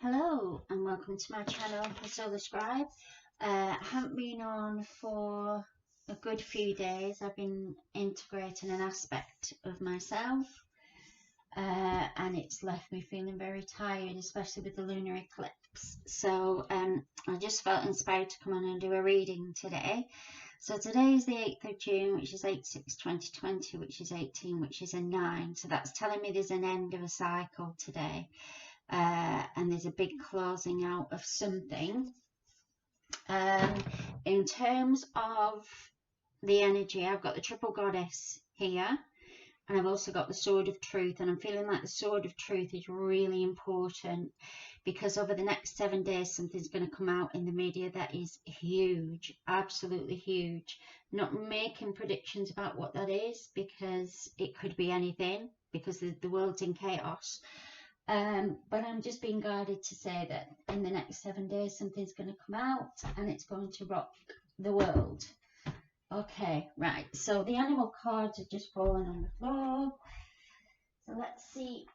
Hello and welcome to my channel, Solar Scribe. I haven't been on for a good few days. I've been integrating an aspect of myself and it's left me feeling very tired, especially with the lunar eclipse. So I just felt inspired to come on and do a reading today. So today is the 8th of June, which is 8/6/2020, which is 18, which is a 9. So that's telling me there's an end of a cycle today. And there's a big closing out of something. In terms of the energy, I've got the triple goddess here, and I've also got the sword of truth, and I'm feeling like the sword of truth is really important because over the next 7 days something's going to come out in the media that is huge, absolutely huge. Not making predictions about what that is because it could be anything, because the world's in chaos. But I'm just being guided to say that in the next 7 days something's going to come out and it's going to rock the world. Okay, right, so the animal cards have just fallen on the floor, so let's see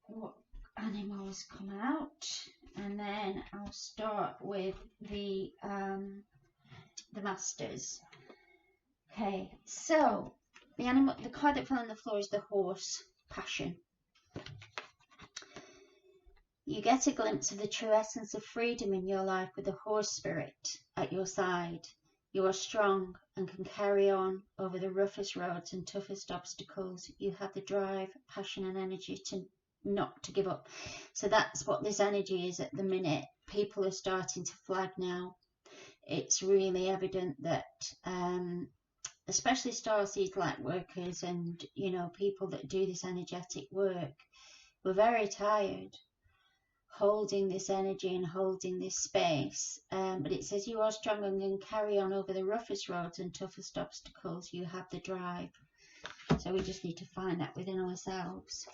what animals come out, and then I'll start with the masters. Okay, so the card that fell on the floor is the horse, passion. You get a glimpse of the true essence of freedom in your life with the horse spirit at your side. You are strong and can carry on over the roughest roads and toughest obstacles. You have the drive, passion and energy to not to give up. So that's what this energy is at the minute. People are starting to flag now. It's really evident that especially starseed light workers and people that do this energetic work, we're very tired holding this energy and holding this space, but it says you are strong and can carry on over the roughest roads and toughest obstacles. You have the drive, so we just need to find that within ourselves.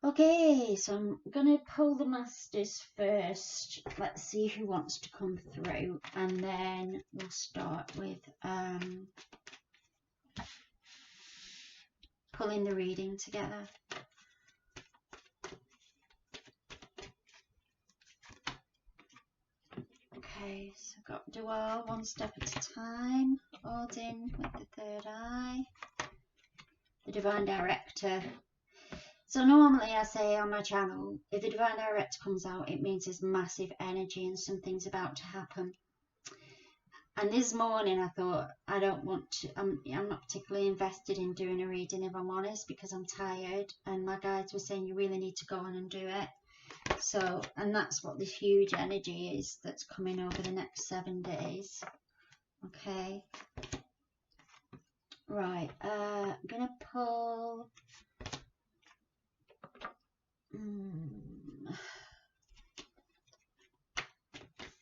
Okay, so I'm gonna pull the masters first. Let's see who wants to come through, and then we'll start with pulling the reading together. Okay, so I've got dual, one step at a time, Odin with the third eye, the divine director. So normally I say on my channel, if the divine director comes out, it means there's massive energy and something's about to happen. And this morning I thought, I don't want to, I'm not particularly invested in doing a reading if I'm honest, because I'm tired, and my guides were saying you really need to go on and do it. So, and that's what this huge energy is that's coming over the next 7 days. Okay. Right, I'm gonna pull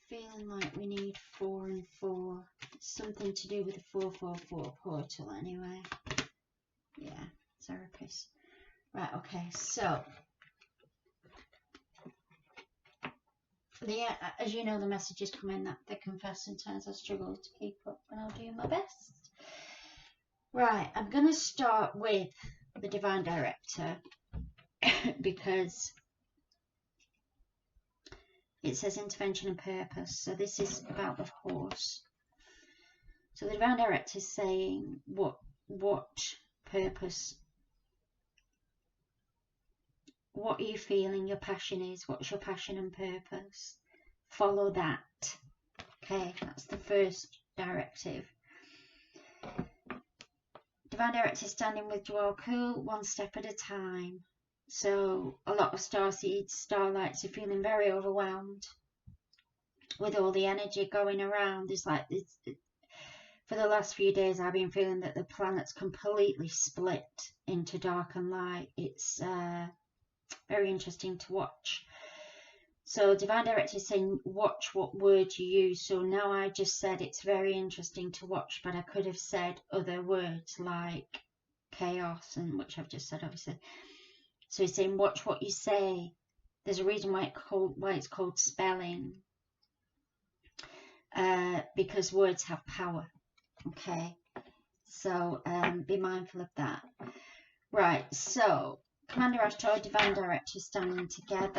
feeling like we need 4 and 4. Something to do with the 444 portal anyway. Yeah, Serapis. Right, okay, so as you know, the messages come in that thick and fast. Sometimes I struggle to keep up, and I'll do my best. Right, I'm going to start with the divine director because it says intervention and purpose. So this is about the horse. So the divine director is saying what purpose, what are you feeling your passion is, what's your passion and purpose, follow that. Okay, that's the first directive. Divine director is standing with dual, cool, one step at a time. So a lot of starseeds, starlights are feeling very overwhelmed with all the energy going around. It's like for the last few days I've been feeling that the planet's completely split into dark and light. It's very interesting to watch. So divine director is saying watch what words you use. So now I just said it's very interesting to watch, but I could have said other words like chaos, and which I've just said obviously. So he's saying watch what you say. There's a reason why it's called spelling, because words have power. Okay, so be mindful of that. Right, so Commander Ashtar, Divine Director standing together.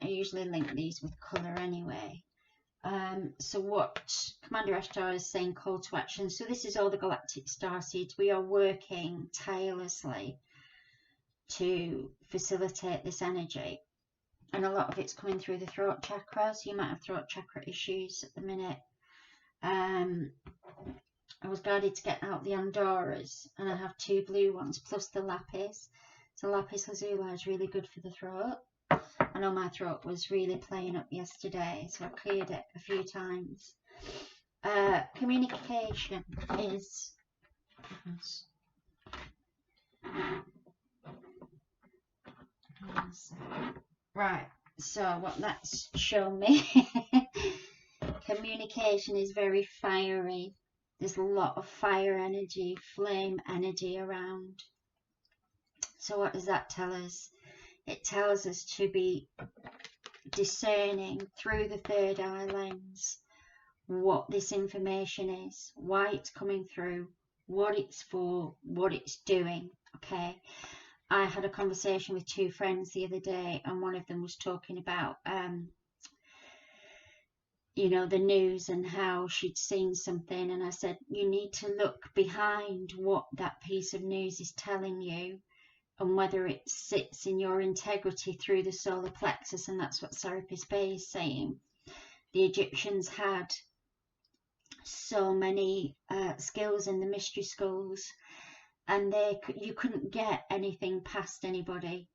I usually link these with colour anyway. So what Commander Ashtar is saying, call to action. So this is all the galactic starseeds. We are working tirelessly to facilitate this energy. And a lot of it's coming through the throat chakra. So you might have throat chakra issues at the minute. I was guided to get out the Andoras, and I have 2 blue ones plus the lapis. So lapis lazuli is really good for the throat. I know my throat was really playing up yesterday, so I cleared it a few times. Communication is right. So what that's shown me, communication is very fiery. There's a lot of fire energy, flame energy around. So what does that tell us? It tells us to be discerning through the third eye lens what this information is, why it's coming through, what it's for, what it's doing. Okay, I had a conversation with 2 friends the other day, and one of them was talking about you know, the news and how she'd seen something, and I said, you need to look behind what that piece of news is telling you and whether it sits in your integrity through the solar plexus. And that's what Serapis Bay is saying. The Egyptians had so many skills in the mystery schools, and you couldn't get anything past anybody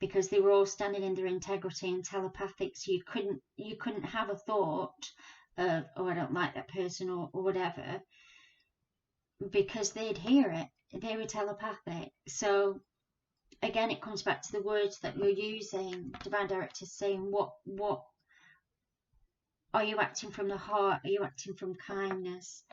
because they were all standing in their integrity and telepathic. So you couldn't have a thought of, oh, I don't like that person or whatever, because they'd hear it. They were telepathic. So again, it comes back to the words that you're using. Divine Director saying, what are you acting from the heart? Are you acting from kindness?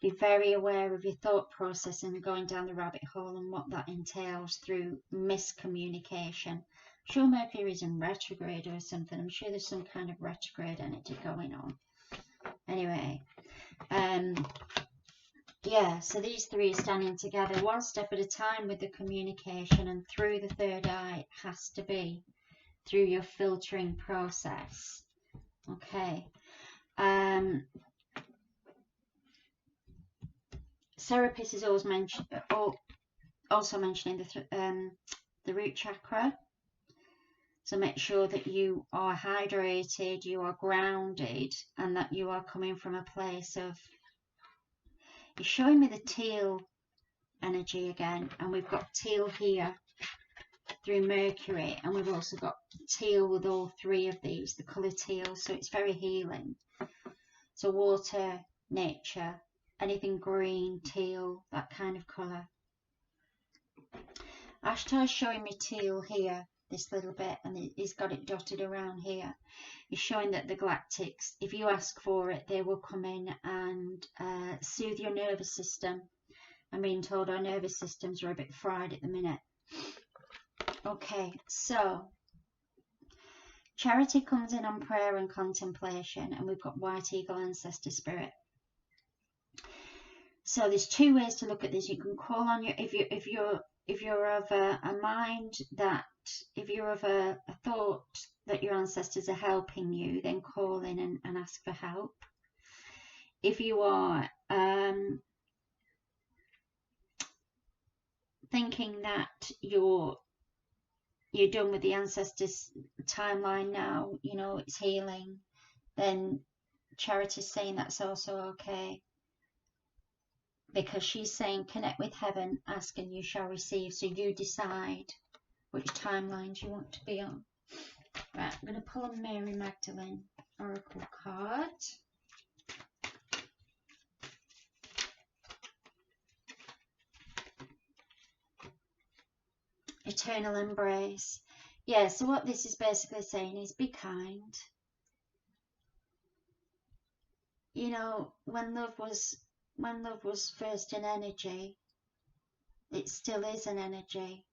Be very aware of your thought process and going down the rabbit hole and what that entails through miscommunication. I'm sure Mercury is in retrograde or something. I'm sure there's some kind of retrograde energy going on. Anyway, yeah, so these 3 are standing together one step at a time with the communication, and through the third eye it has to be through your filtering process. Okay. Serapis is always also mentioning the root chakra. So make sure that you are hydrated, you are grounded, and that you are coming from a place of... It's showing me the teal energy again, and we've got teal here through Mercury, and we've also got teal with all 3 of these, the colour teal, so it's very healing. So water, nature, anything green, teal, that kind of colour. Ashtar's showing me teal here, this little bit, and he's got it dotted around here. He's showing that the galactics, if you ask for it, they will come in and soothe your nervous system. I'm being told our nervous systems are a bit fried at the minute. Okay, so Charity comes in on prayer and contemplation, and we've got White Eagle Ancestor Spirit. So there's 2 ways to look at this. You can call on your, if you're of a mind that, if you're of a thought that your ancestors are helping you, then call in and ask for help. If you are thinking that you're done with the ancestors timeline now, you know, it's healing, then Charity's saying that's also okay, because she's saying connect with heaven, ask and you shall receive. So you decide which timelines you want to be on. Right, I'm going to pull a Mary Magdalene Oracle card. Eternal embrace. Yeah, so what this is basically saying is be kind. You know, when love was first an energy, it still is an energy.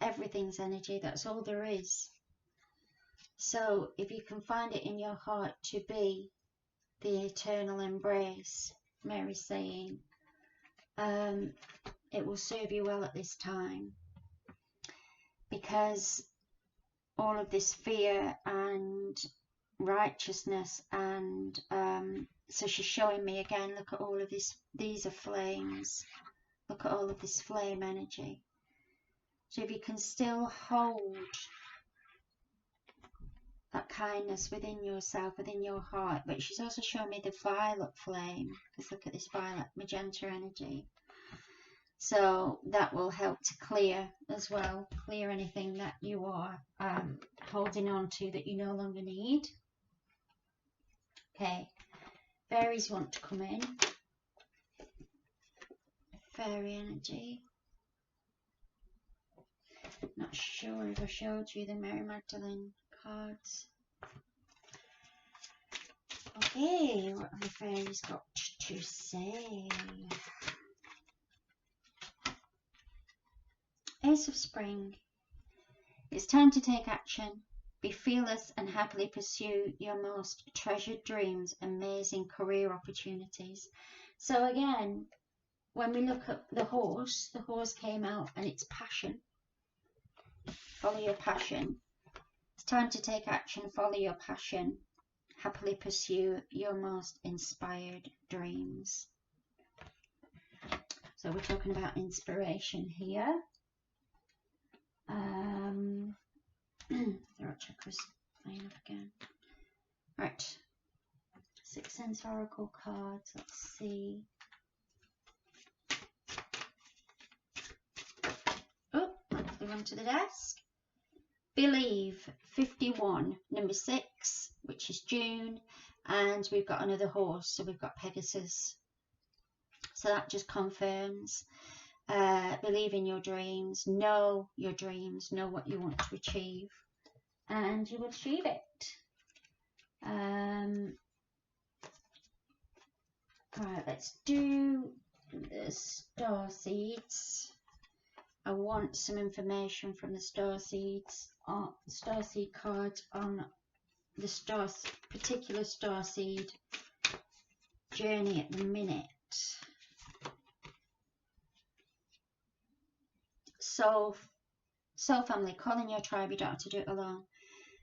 Everything's energy, that's all there is. So if you can find it in your heart to be the eternal embrace, Mary's saying, it will serve you well at this time. because all of this fear and righteousness, and so she's showing me again, look at all of this, these are flames, look at all of this flame energy. So if you can still hold that kindness within yourself, within your heart. But she's also showing me the violet flame, because look at this violet magenta energy. So that will help to clear as well, clear anything that you are holding on to that you no longer need. Okay, fairies want to come in. Fairy energy. Not sure if I showed you the Mary Magdalene cards. Okay, what have the fairies got to say? Ace of Spring. It's time to take action. Be fearless and happily pursue your most treasured dreams, amazing career opportunities. So again, when we look at the horse came out, and it's passion. Follow your passion. It's time to take action, follow your passion. Happily pursue your most inspired dreams. So we're talking about inspiration here. Throat chakras playing up again. Right. 6 Sense Oracle cards. Let's see. Oh, I flew onto the desk. Believe 51, number 6, which is June, and we've got another horse, so we've got Pegasus. So that just confirms believe in your dreams, know your dreams, know what you want to achieve, and you will achieve it. Right, let's do the star seeds. I want some information from the star seeds, star seed cards on the particular star seed journey at the minute. Soul family, call in your tribe, you don't have to do it alone.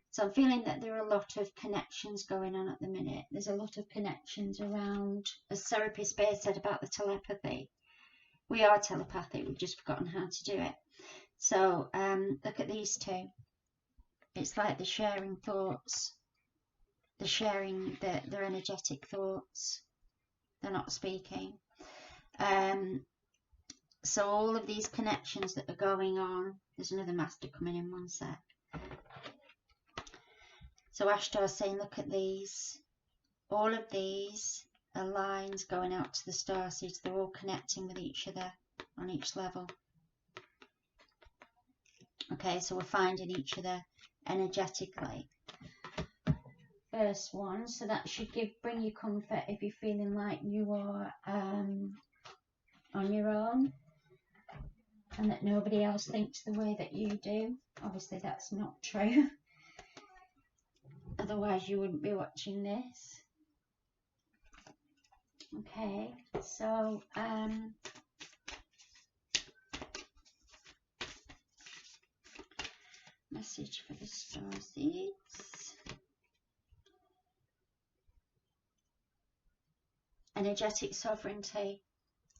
So I'm feeling that there are a lot of connections going on at the minute. There's a lot of connections around, as Therapy Space said about the telepathy. We are telepathic, we've just forgotten how to do it. So look at these two. It's like they're sharing thoughts. They're sharing their energetic thoughts. They're not speaking. So all of these connections that are going on. There's another master coming in, one sec. So Ashtar's saying, look at these. All of these are lines going out to the star seeds. They're all connecting with each other on each level. Okay, so we're finding each other energetically. First one, so that should bring you comfort if you're feeling like you are on your own and that nobody else thinks the way that you do. Obviously that's not true. Otherwise you wouldn't be watching this. Okay, so message for the star seeds. Energetic sovereignty,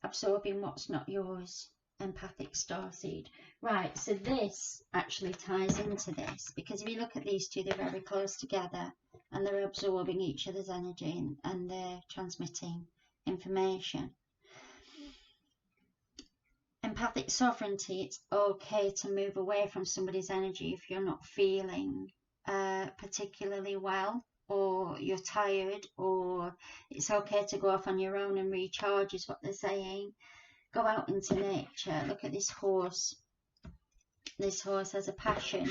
absorbing what's not yours. Empathic starseed. Right, so this actually ties into this, because if you look at these two, they're very close together and they're absorbing each other's energy and they're transmitting information. Empathic sovereignty, it's okay to move away from somebody's energy if you're not feeling particularly well, or you're tired, or it's okay to go off on your own and recharge, is what they're saying. Go out into nature. Look at this horse. This horse has a passion,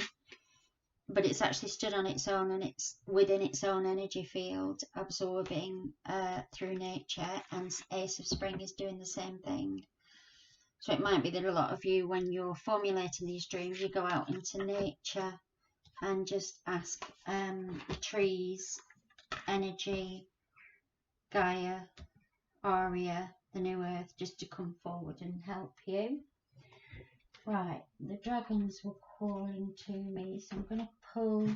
but it's actually stood on its own and it's within its own energy field, absorbing through nature, and Ace of Spring is doing the same thing. So it might be that a lot of you, when you're formulating these dreams, you go out into nature and just ask the trees, energy, Gaia, Aria, the new earth, just to come forward and help you. Right, the dragons were calling to me. So I'm going to pull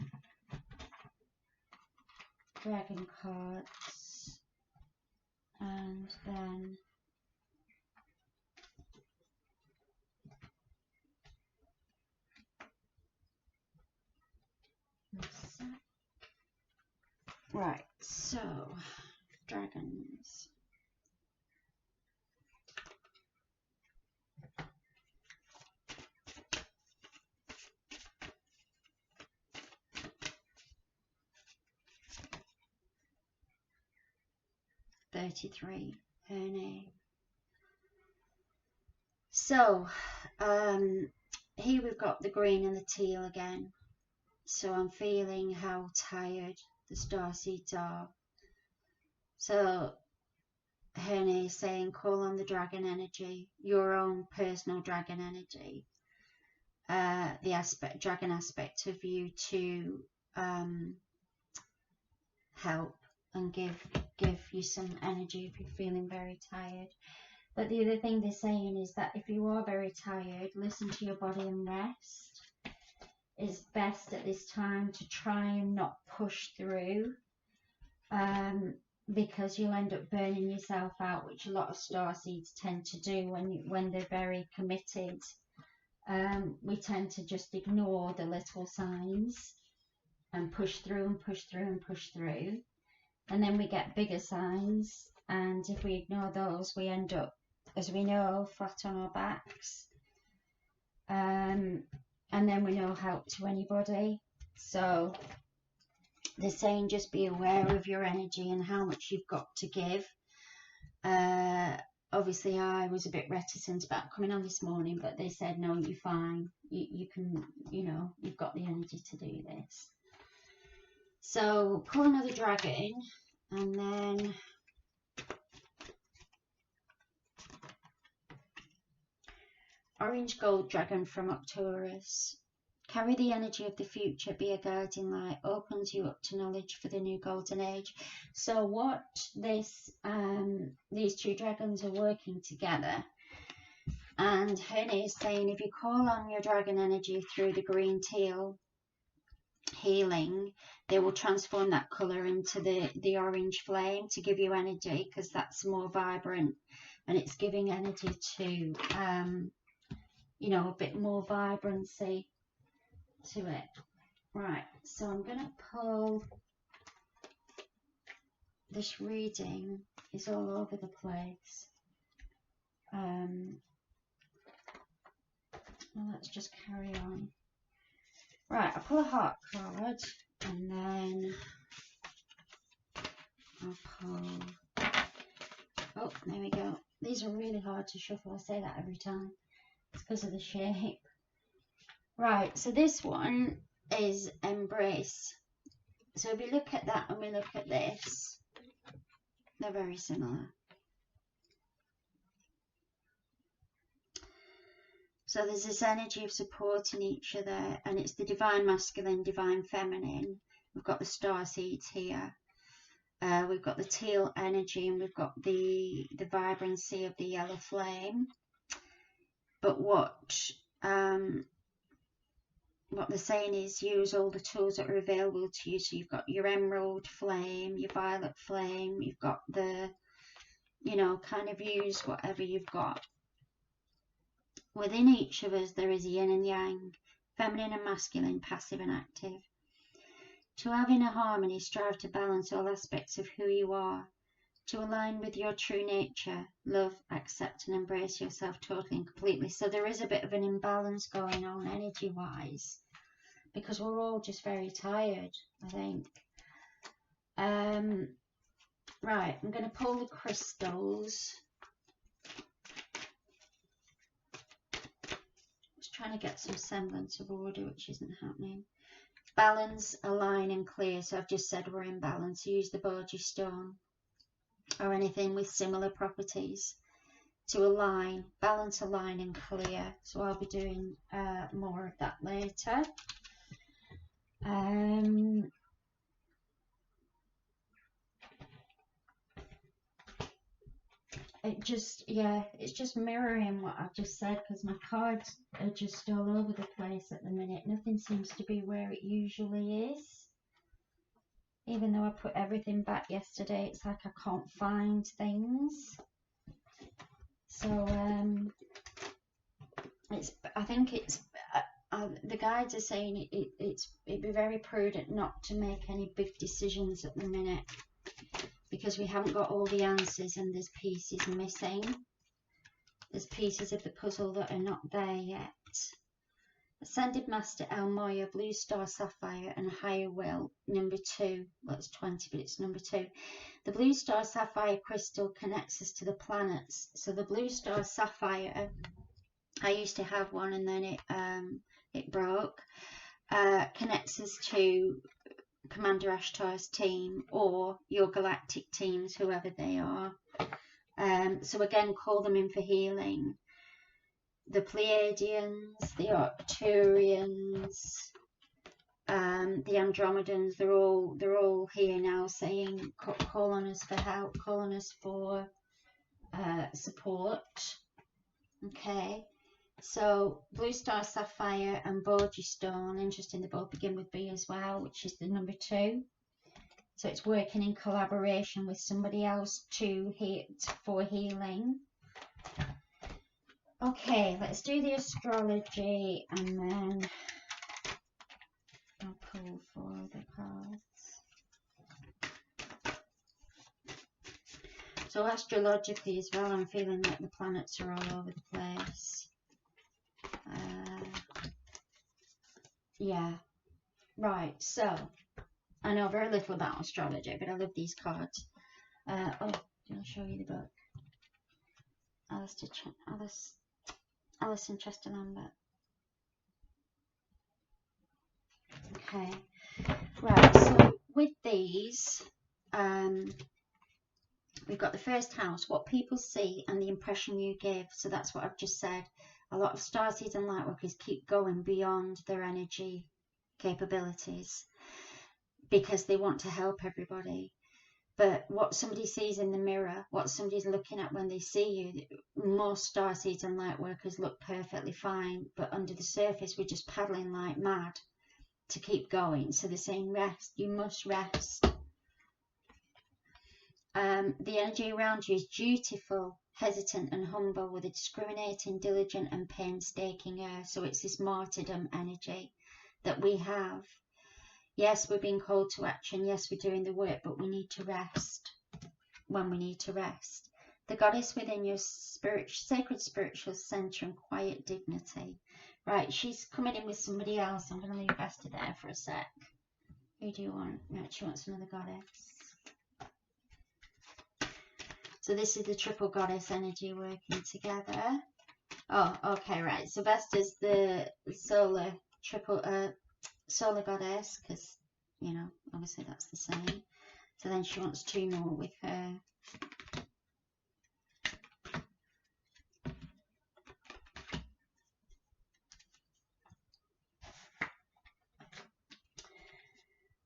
dragon cards, and then right, so dragons. $33, her name. So here we've got the green and the teal again. So I'm feeling how tired the starseeds are. So Herne is saying, call on the dragon energy, your own personal dragon energy, the dragon aspect of you to help and give you some energy if you're feeling very tired. But the other thing they're saying is that if you are very tired, listen to your body and rest. It's best at this time to try and not push through, because you'll end up burning yourself out, which a lot of starseeds tend to do when they're very committed. We tend to just ignore the little signs and push through and push through and push through, and then we get bigger signs, and if we ignore those, we end up, as we know, flat on our backs, and then we're no help to anybody. So they're saying just be aware of your energy and how much you've got to give. Obviously I was a bit reticent about coming on this morning, but they said no, you're fine, you can, you've got the energy to do this. So pull another dragon, and then orange gold dragon from Octorus. Carry the energy of the future, be a guiding light, opens you up to knowledge for the new golden age. So what these two dragons are working together, and Herne is saying if you call on your dragon energy through the green teal healing, they will transform that colour into the orange flame to give you energy, because that's more vibrant and it's giving energy to a bit more vibrancy to it. Right, so I'm going to pull, this reading is all over the place. Well, let's just carry on. Right, I'll pull a heart card, and then I'll pull, oh, there we go. These are really hard to shuffle, I say that every time. It's because of the shape. Right, so this one is embrace. So if we look at that and we look at this, they're very similar. So there's this energy of supporting each other, and it's the divine masculine, divine feminine. We've got the star seeds here. We've got the teal energy, and we've got the vibrancy of the yellow flame. But what they're saying is use all the tools that are available to you. So you've got your emerald flame, your violet flame, you've got the, kind of use whatever you've got. Within each of us there is yin and yang, feminine and masculine, passive and active. To have inner harmony, strive to balance all aspects of who you are. To align with your true nature, love, accept and embrace yourself totally and completely. So there is a bit of an imbalance going on energy-wise, because we're all just very tired, I think. Right, I'm going to pull the crystals. Just trying to get some semblance of order, which isn't happening. Balance, align and clear. So I've just said we're in balance. Use the Borgia stone or anything with similar properties to align, balance, align and clear. So I'll be doing more of that later. it just, yeah, it's just mirroring what I've just said, because my cards are just all over the place at the minute. Nothing seems to be where it usually is. Even though I put everything back yesterday, it's like I can't find things. So I think it's the guides are saying it'd be very prudent not to make any big decisions at the minute, because we haven't got all the answers and there's pieces missing. There's pieces of the puzzle that are not there yet. Ascended Master El Moya, Blue Star Sapphire and Higher Will, number 2. Well, it's 20, but it's number 2. The Blue Star Sapphire crystal connects us to the planets. So the Blue Star Sapphire, I used to have one and then it broke. Connects us to Commander Ashtar's team or your galactic teams, whoever they are. So again, call them in for healing. The Pleiadians, the Arcturians, the Andromedans, they're all here now saying, call on us for help, call on us for support. Okay, so Blue Star Sapphire and Borgia Stone, interesting, they both begin with B as well, which is the number 2. So it's working in collaboration with somebody else for healing. Okay, let's do the astrology and then I'll pull 4 the cards. So astrologically as well, I'm feeling like the planets are all over the place. Yeah, right, so I know very little about astrology, but I love these cards. I'll show you the book. Alison Chester Lambert. Okay, right, so with these, we've got the first house, what people see and the impression you give. So that's what I've just said. A lot of starseeds and lightworkers keep going beyond their energy capabilities because they want to help everybody. But what somebody sees in the mirror, what somebody's looking at when they see you, most starseeds and lightworkers look perfectly fine, but under the surface we're just paddling like mad to keep going. So they're saying rest, you must rest. The energy around you is dutiful, hesitant and humble, with a discriminating, diligent and painstaking air. So it's this martyrdom energy that we have. Yes, we're being called to action. Yes, we're doing the work, but we need to rest when we need to rest. The goddess within your sacred spiritual center and quiet dignity. Right, she's coming in with somebody else. I'm going to leave Esther there for a sec. Who do you want? No, she wants another goddess. So this is the triple goddess energy working together. Oh, okay, right. So Vesta's the solar goddess, because, you know, obviously that's the same. So then she wants 2 more with her.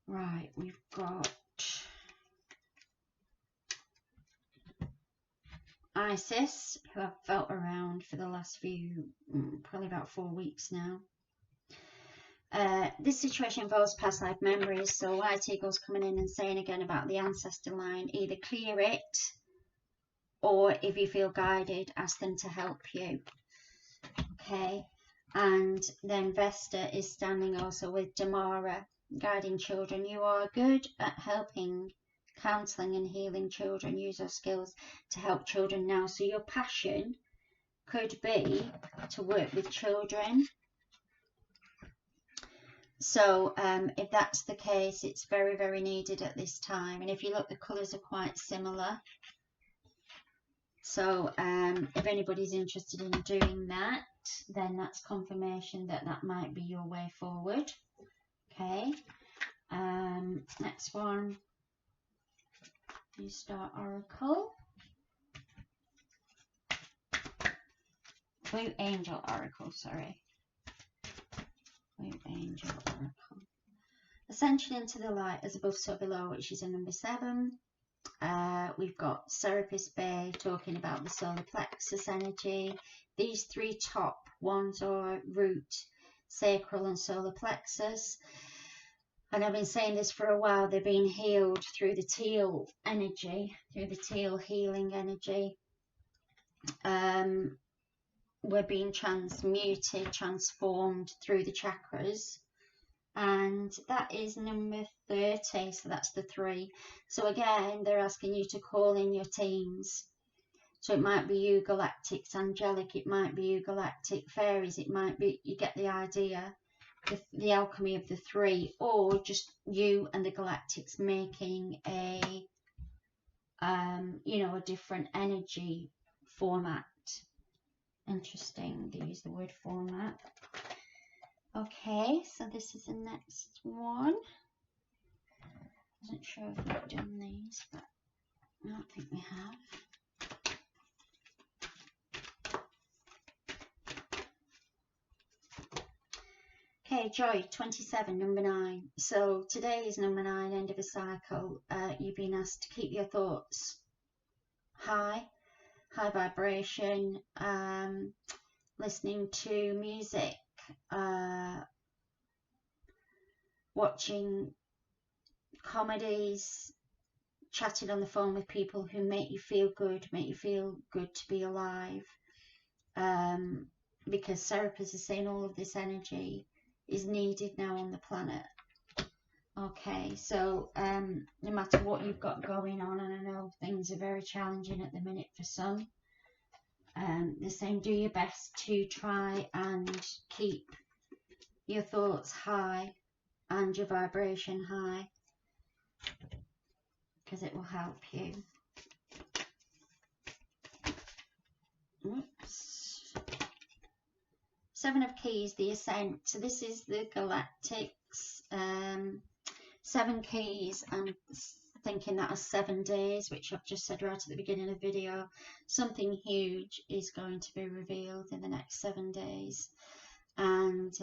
Right, we've got Isis, who I've felt around for the last probably about 4 weeks now. This situation involves past life memories, so White Eagle's coming in and saying again about the ancestor line, either clear it, or if you feel guided, ask them to help you. Okay, and then Vesta is standing also with Damara, guiding children. You are good at helping, counselling and healing children. Use your skills to help children now. So your passion could be to work with children. So if that's the case, it's very, very needed at this time. And if you look, the colours are quite similar. So if anybody's interested in doing that, then that's confirmation that that might be your way forward. Okay. Next one. You start Oracle. Blue Angel Oracle, sorry. Blue Angel Oracle. Ascension into the light as above so below, which is a number 7. We've got Serapis Bay talking about the solar plexus energy. These three top ones are root, sacral and solar plexus. And I've been saying this for a while, they're being healed through the teal energy, through the teal healing energy. We're being transmuted, transformed through the chakras. And that is number 30, so that's the 3. So again, they're asking you to call in your teams. So it might be you galactics, angelic, it might be you galactic fairies, it might be, you get the idea, the alchemy of the 3, or just you and the galactics making a, you know, a different energy format. Interesting, they use the word format. Okay, so this is the next one. I wasn't sure if we've done these, but I don't think we have. Okay, Joy, 27, number 9. So today is number 9, end of a cycle. You've been asked to keep your thoughts high vibration, listening to music, watching comedies, chatting on the phone with people who make you feel good to be alive. Because Serapis is saying all of this energy is needed now on the planet. Okay, so no matter what you've got going on, and I know things are very challenging at the minute for some, they're saying do your best to try and keep your thoughts high and your vibration high, because it will help you. Oops. 7 of Keys, the Ascent. So this is the Galactics. 7 keys. I'm thinking that as 7 days, which I've just said right at the beginning of the video. Something huge is going to be revealed in the next 7 days. And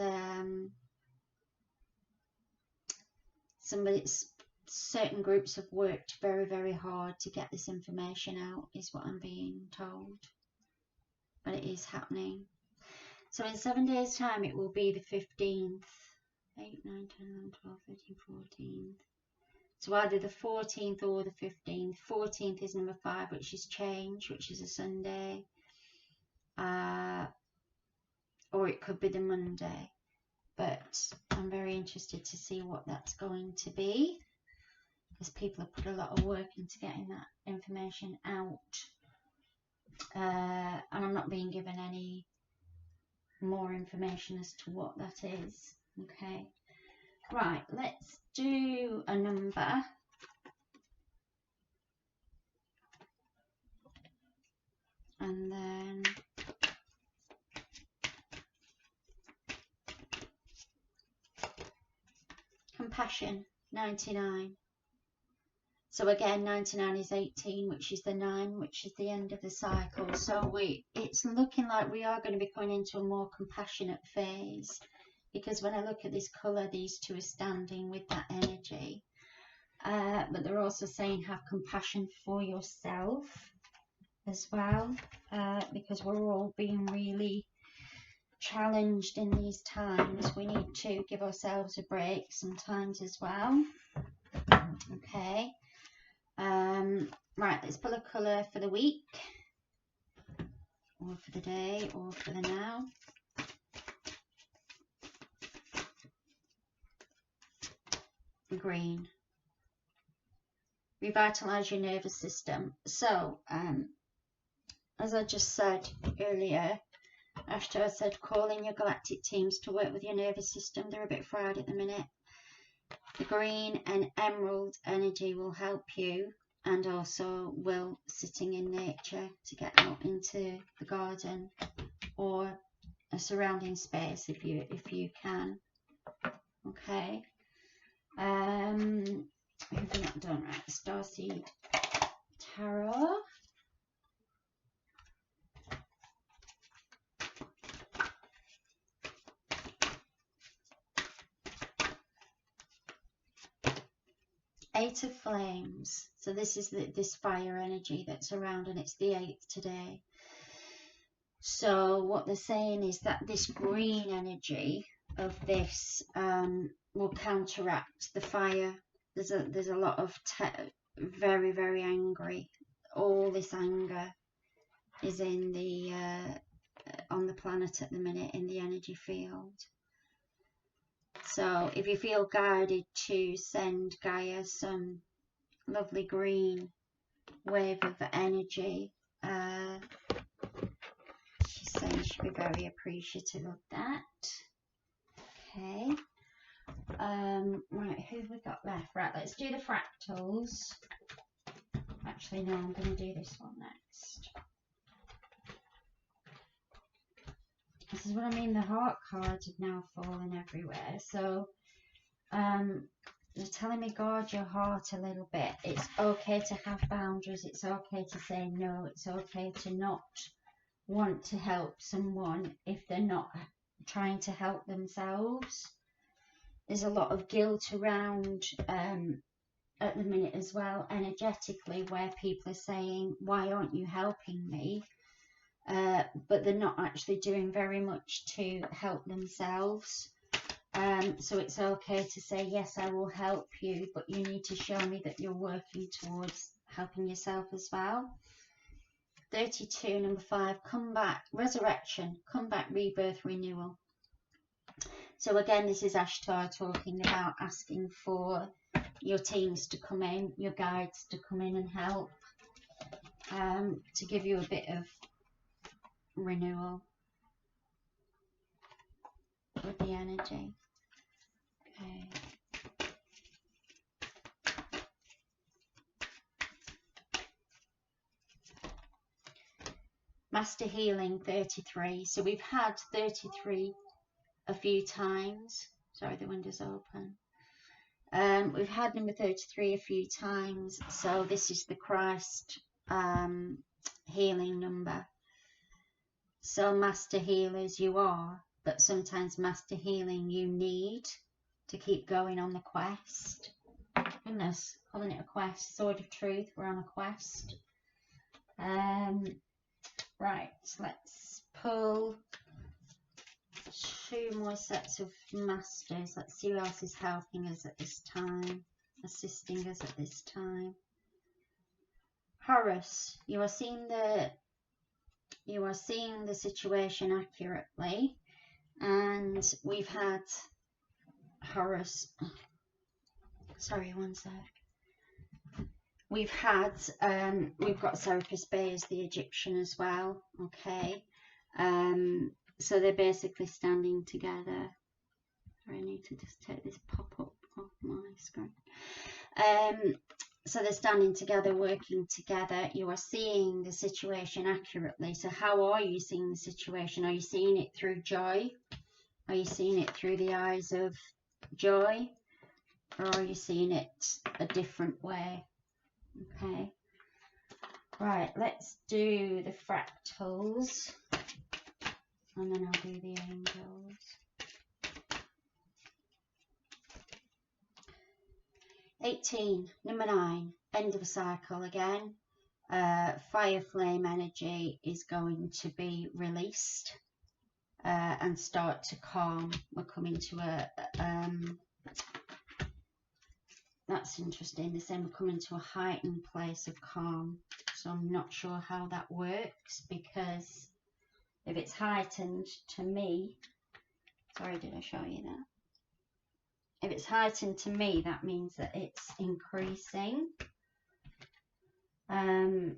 certain groups have worked very, very hard to get this information out, is what I'm being told. But it is happening. So in 7 days' time, it will be the 15th. 8, 9, 10, 11, 12, 13, 14. So either the 14th or the 15th. 14th is number 5, which is change, which is a Sunday. Or it could be the Monday. But I'm very interested to see what that's going to be, because people have put a lot of work into getting that information out. And I'm not being given any more information as to what that is. Okay, right, let's do a number. And then compassion, 99. So again, 99 is 18, which is the 9, which is the end of the cycle. So it's looking like we are going to be going into a more compassionate phase, because when I look at this colour, these two are standing with that energy. But they're also saying have compassion for yourself as well, because we're all being really challenged in these times. We need to give ourselves a break sometimes as well. Okay. Right, let's pull a colour for the week, or for the day, or for the now. Green. Revitalise your nervous system. So, as I just said earlier, after I said call in your galactic teams to work with your nervous system, they're a bit fried at the minute. The green and emerald energy will help you, and also will sitting in nature to get out into the garden or a surrounding space if you can. Okay. Who have we not done? Right, Starseed Tarot. Eight of Flames. So this is this fire energy that's around, and it's the 8th today. So what they're saying is that this green energy of this will counteract the fire. There's a lot of very, very angry. All this anger is in the on the planet at the minute, in the energy field. So if you feel guided to send Gaia some lovely green wave of energy, she's saying she'll be very appreciative of that. Okay. Right, who have we got left? Right, let's do the fractals. Actually, no, I'm going to do this one next. This is what I mean, the heart cards have now fallen everywhere. So, they're telling me guard your heart a little bit. It's okay to have boundaries. It's okay to say no. It's okay to not want to help someone if they're not trying to help themselves. There's a lot of guilt around at the minute as well, energetically, where people are saying, why aren't you helping me? But they're not actually doing very much to help themselves. So it's okay to say, yes, I will help you, but you need to show me that you're working towards helping yourself as well. 32, number 5, come back, resurrection, come back, rebirth, renewal. So again, this is Ashtar talking about asking for your teams to come in, your guides to come in and help, to give you a bit of renewal with the energy. Okay. Master Healing 33. So we've had 33 a few times. Sorry, the window's open. We've had number 33 a few times. So this is the Christ healing number. So master healers you are, but sometimes master healing you need to keep going on the quest. Goodness, calling it a quest. Sword of Truth, we're on a quest. Right, let's pull 2 more sets of masters. Let's see who else is helping us at this time, assisting us at this time. Horus, you are seeing the situation accurately, and we've had Horus. Sorry, one sec. We've got Serapis Bey as the Egyptian as well. Okay. So they're basically standing together. Sorry, I need to just take this pop-up off my screen. So they're standing together, working together. You are seeing the situation accurately. So how are you seeing the situation? Are you seeing it through joy? Are you seeing it through the eyes of joy? Or are you seeing it a different way? Okay. Right, let's do the fractals. And then I'll do the angels. 18, number 9, end of a cycle again. Fire flame energy is going to be released and start to calm. We're coming to a that's interesting. They're saying we're coming to a heightened place of calm. So I'm not sure how that works, because if it's heightened to me, sorry, did I show you that? If it's heightened to me, that means that it's increasing. Let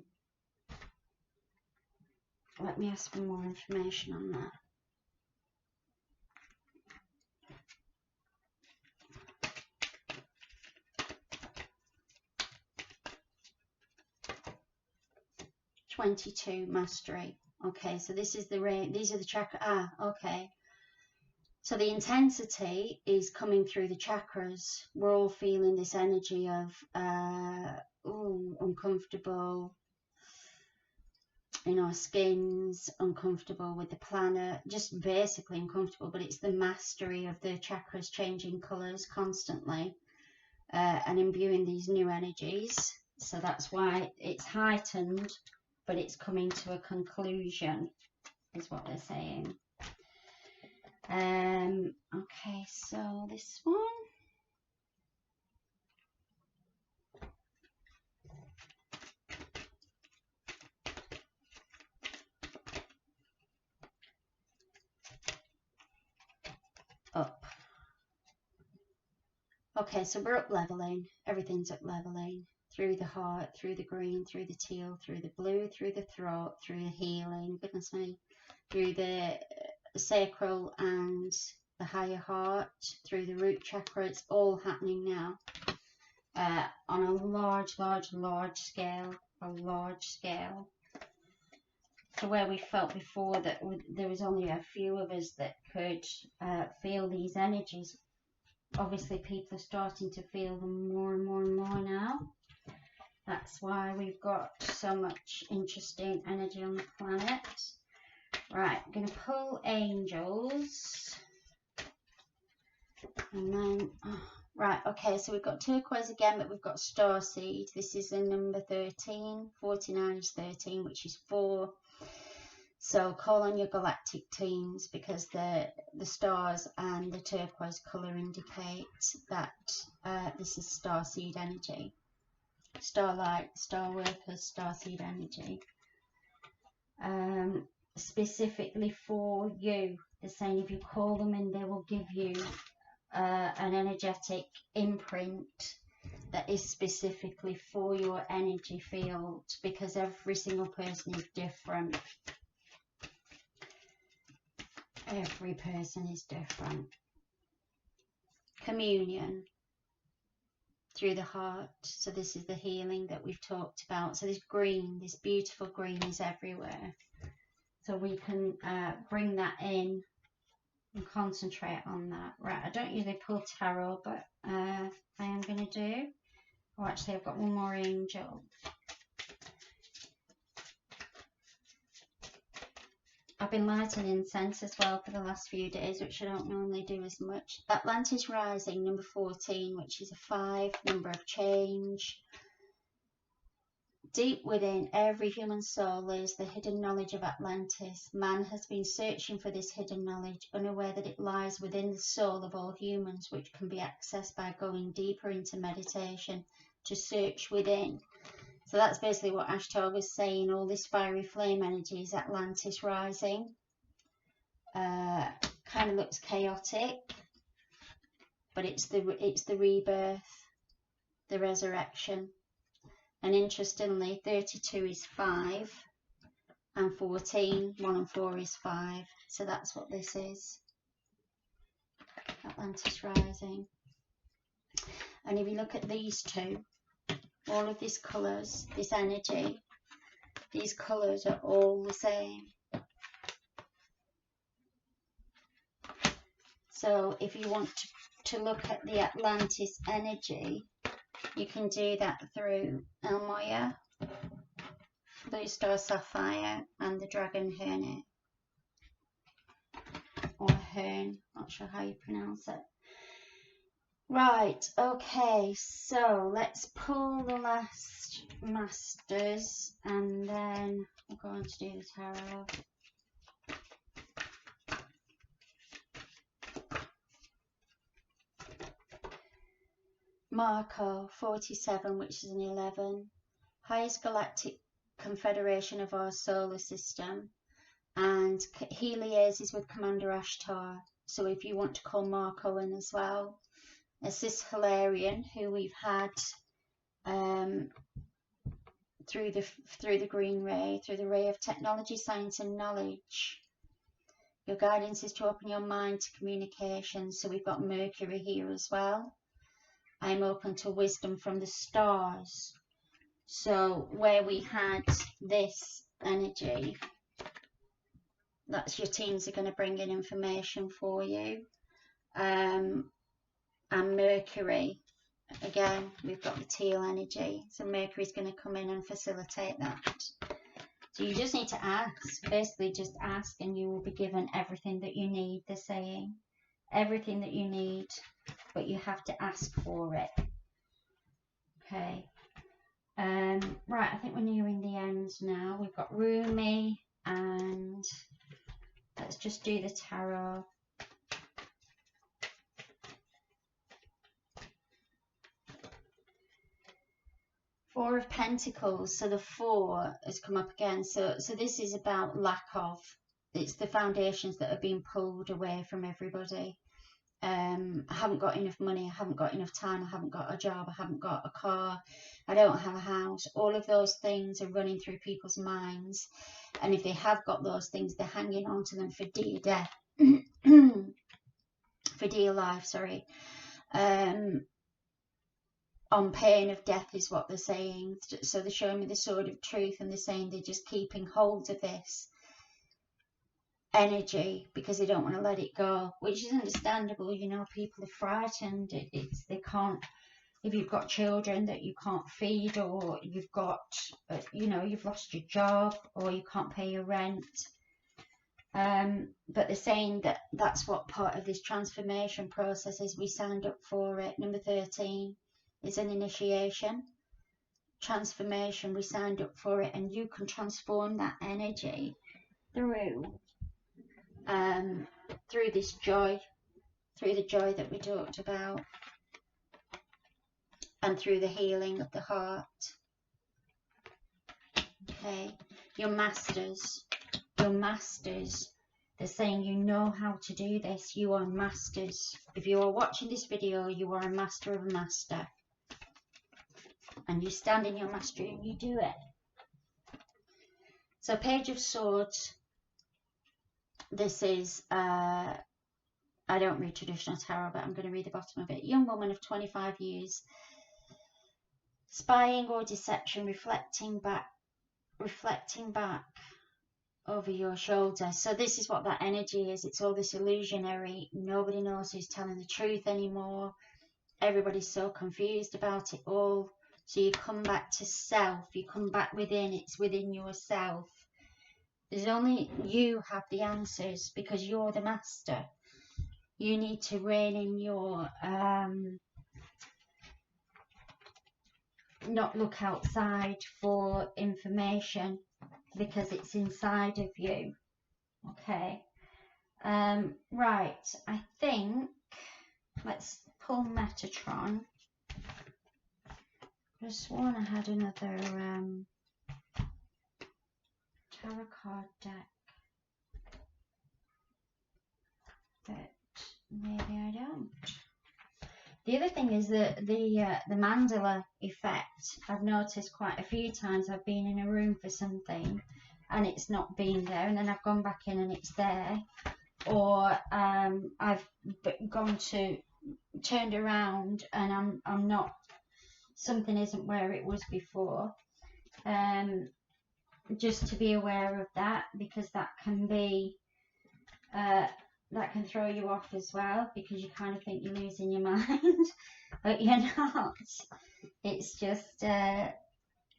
me ask for more information on that. (22) mastery. Okay, so this is the these are the chakra. Okay. So the intensity is coming through the chakras. We're all feeling this energy of uncomfortable in our skins, uncomfortable with the planet, just basically uncomfortable. But it's the mastery of the chakras changing colours constantly. and imbuing these new energies. So that's why it's heightened, but it's coming to a conclusion, is what they're saying. Okay, so this one. Up. Okay, so we're up leveling. Everything's up leveling. Through the heart, through the green, through the teal, through the blue, through the throat, through the healing, goodness me, through the sacral and the higher heart, through the root chakra. It's all happening now on a large scale, to where we felt before that there was only a few of us that could feel these energies. Obviously people are starting to feel them more and more and more now. That's why we've got so much interesting energy on the planet. Right, I'm going to pull angels. And then, right, okay, so we've got turquoise again, but we've got starseed. This is a number 13. 49 is 13, which is 4. So call on your galactic teams, because the stars and the turquoise colour indicate that this is starseed energy. Starlight, star workers, starseed energy. Specifically for you, they're saying if you call them in, they will give you an energetic imprint that is specifically for your energy field, because every single person is different. Every person is different. Communion through the heart. So this is the healing that we've talked about. So this green, this beautiful green, is everywhere. So we can bring that in and concentrate on that. Right, I don't usually pull tarot, but I am going to do. Oh, actually, I've got one more angel. I've been lighting incense as well for the last few days, which I don't normally do as much. Atlantis Rising, number 14, which is a 5, number of change. Deep within every human soul is the hidden knowledge of Atlantis. Man has been searching for this hidden knowledge, unaware that it lies within the soul of all humans, which can be accessed by going deeper into meditation to search within. So that's basically what Ashtar was saying. All this fiery flame energy is Atlantis rising. Kind of looks chaotic, but it's the rebirth, the resurrection. And interestingly, 32 is 5, and 14, 1 and 4 is 5. So that's what this is. Atlantis rising. And if you look at these two, all of these colours, this energy, these colours are all the same. So if you want to look at the Atlantis energy, you can do that through Elmoya, Blue Star Sapphire, and the Dragon Hernet. Or Hern, not sure how you pronounce it. Right, okay, so let's pull the last masters and then we're going to do the tarot. Marco, 47, which is an 11. Highest galactic confederation of our solar system. And he liaises with Commander Ashtar. So if you want to call Marco in as well. A Cis Hilarion, who we've had through the green ray, through the ray of technology, science and knowledge. Your guidance is to open your mind to communication. So we've got Mercury here as well. I'm open to wisdom from the stars. So where we had this energy, that's your teams are going to bring in information for you. And Mercury, again, we've got the teal energy. So Mercury's going to come in and facilitate that. So you just need to ask. Basically, just ask and you will be given everything that you need, they're saying. Everything that you need, but you have to ask for it. Okay. Right, I think we're nearing the end now. We've got Rumi, and let's just do the tarot. Four of Pentacles. So the 4 has come up again. So this is about lack of. It's the foundations that are being pulled away from everybody. I haven't got enough money, I haven't got enough time, I haven't got a job, I haven't got a car, I don't have a house. All of those things are running through people's minds, and if they have got those things, they're hanging on to them for dear death, for dear life, sorry. On pain of death is what they're saying. So they're showing me the sword of truth, and they're saying they're just keeping hold of this energy because they don't want to let it go, which is understandable. You know, people are frightened. They can't, if you've got children that you can't feed, or you've got you know, you've lost your job, or you can't pay your rent, but they're saying that that's what part of this transformation process is. We signed up for it. Number 13 is an initiation transformation. We signed up for it, and you can transform that energy through this joy, through the joy that we talked about, and through the healing of the heart. Okay, your masters, they're saying you know how to do this. You are masters. If you are watching this video, you are a master of a master, and you stand in your mastery and you do it. So Page of Swords. This is, I don't read traditional tarot, but I'm going to read the bottom of it. Young woman of 25 years, spying or deception, reflecting back over your shoulder. So this is what that energy is. It's all this illusionary. Nobody knows who's telling the truth anymore. Everybody's so confused about it all. So you come back to self. You come back within. It's within yourself. There's only you have the answers, because you're the master. You need to rein in your, not look outside for information, because it's inside of you. Okay. Right. I think, let's pull Metatron. I sworn I had another, tarot card deck, but maybe I don't. The other thing is that the mandala effect. I've noticed quite a few times. I've been in a room for something and it's not been there, and then I've gone back in and it's there, or I've turned around and I'm not, something isn't where it was before. Just to be aware of that, because that can be that can throw you off as well, because you kind of think you're losing your mind, but you're not. It's just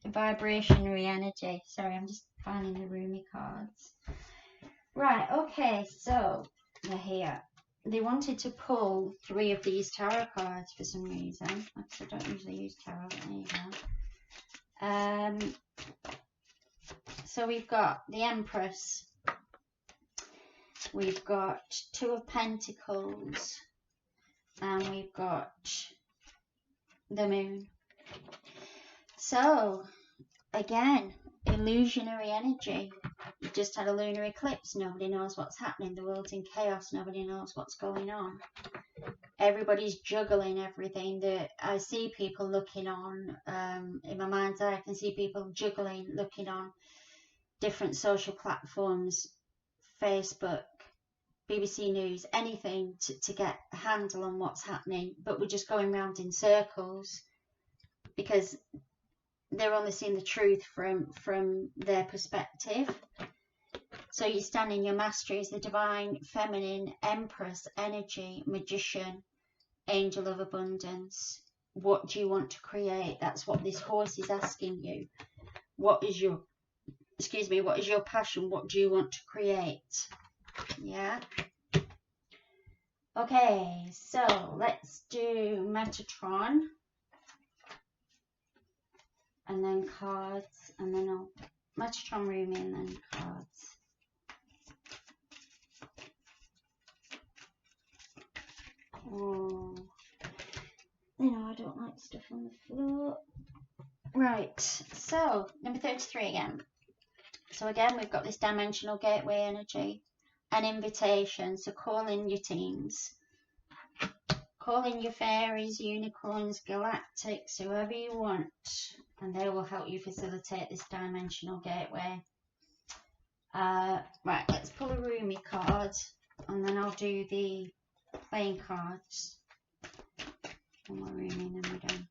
vibrationary energy. Sorry, I'm just finding the Rumi cards. Right, okay, so they're here. They wanted to pull 3 of these tarot cards for some reason. I don't usually use tarot, but there you go. So we've got the Empress, we've got 2 of Pentacles, and we've got the Moon. So again, illusionary energy. You just had a lunar eclipse. Nobody knows what's happening. The world's in chaos. Nobody knows what's going on. Everybody's juggling everything. I see people looking on, in my mind's eye, I can see people juggling, looking on different social platforms, Facebook, BBC News, anything to get a handle on what's happening. But we're just going round in circles, because they're only seeing the truth from their perspective. So you stand in your mastery as the divine feminine Empress energy, magician, angel of abundance. What do you want to create? That's what this horse is asking you. What is your passion? What do you want to create? Yeah. Okay, so let's do Metatron. and then cards, and then I'll Metatron Rumi and then cards. Oh, you know, I don't like stuff on the floor. Right, so number 33 again. So again, we've got this dimensional gateway energy, an invitation. So call in your teams, call in your fairies, unicorns, galactics, whoever you want, and they will help you facilitate this dimensional gateway. Right, let's pull a Rumi card, and then I'll do the playing cards. One more Rumi, and then we're done.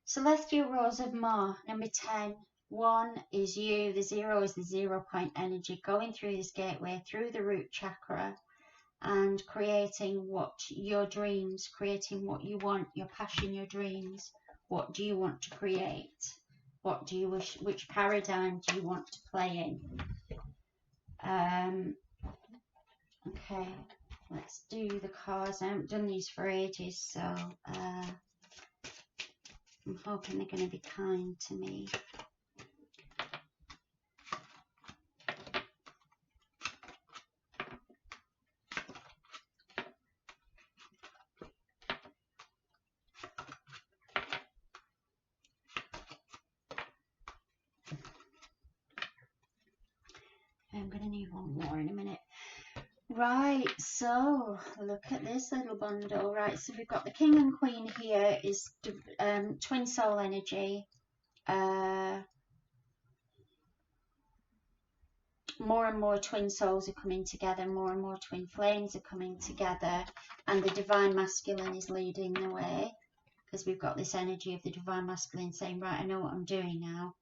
Celestial Rose of Ma, number 10. 1 is you, the 0 is the 0 point energy, going through this gateway, through the root chakra, and creating what your dreams, creating what you want, your passion, your dreams. What do you want to create? What do you wish, which paradigm do you want to play in? Okay, let's do the cards. I haven't done these for ages, so I'm hoping they're going to be kind to me. I'm going to need one more in a minute. Right, so look at this little bundle. Right, so we've got the King and Queen here is twin soul energy. More and more twin souls are coming together, more and more twin flames are coming together, and the divine masculine is leading the way, because we've got this energy of the divine masculine saying, right, I know what I'm doing now.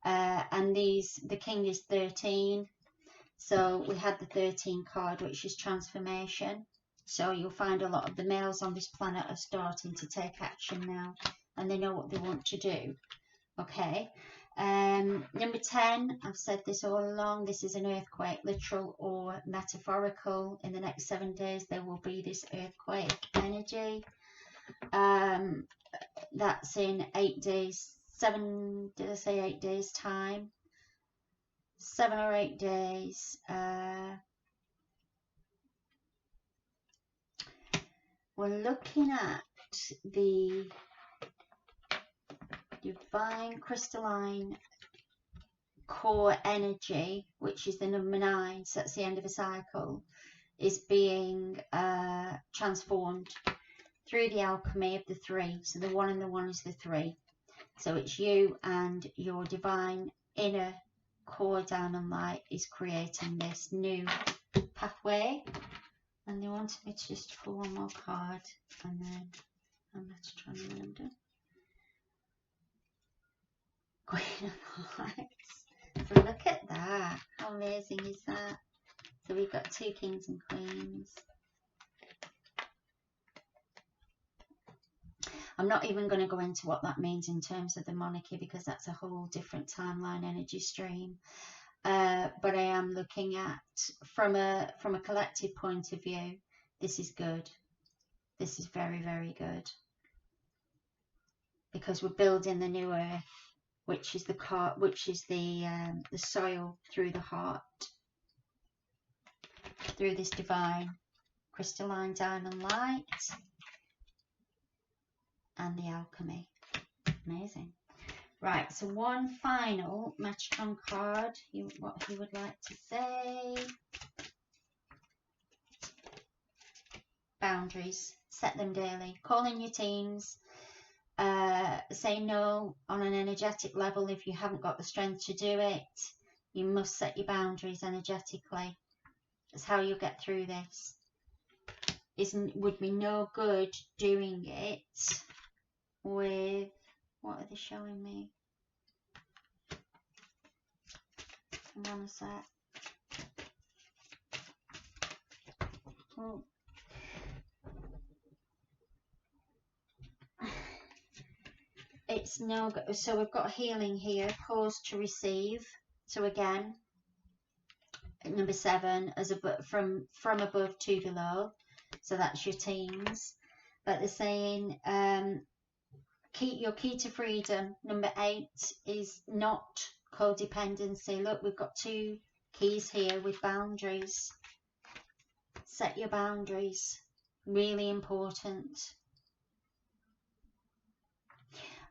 And the King is 13. So we had the 13 card, which is transformation. So you'll find a lot of the males on this planet are starting to take action now, and they know what they want to do. Okay. Number 10, I've said this all along, this is an earthquake, literal or metaphorical. In the next 7 days, there will be this earthquake energy. That's in 8 days, 7, did I say 8 days time? 7 or 8 days. We're looking at the divine crystalline core energy, which is the number 9, so that's the end of a cycle, is being transformed through the alchemy of the 3. So the 1 and the 1 is the 3. So it's you and your divine inner core down and light is creating this new pathway. And they wanted me to just pull one more card, and then I'm going to try and remember. Queen of Hearts. So look at that. How amazing is that? So we've got 2 kings and queens. I'm not even going to go into what that means in terms of the monarchy, because that's a whole different timeline energy stream. But I am looking at, from a collective point of view, this is good. This is very, very good, because we're building the new earth, which is the soil through the heart, through this divine crystalline diamond light, and the alchemy. Amazing. Right, so one final Metatron card, what he would like to say. Boundaries, set them daily. Call in your teams. Say no on an energetic level if you haven't got the strength to do it. You must set your boundaries energetically. That's how you'll get through this. Would be no good doing it with, what are they showing me? Hang on a sec. Oh. It's no good. So we've got healing here, pause to receive. So again, number 7, as from above to below. So that's your teens. But they're saying your key to freedom, number 8, is not codependency. Look, we've got 2 keys here with boundaries. Set your boundaries. Really important.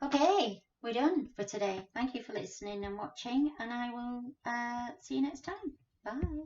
Okay, we're done for today. Thank you for listening and watching, and I will see you next time. Bye.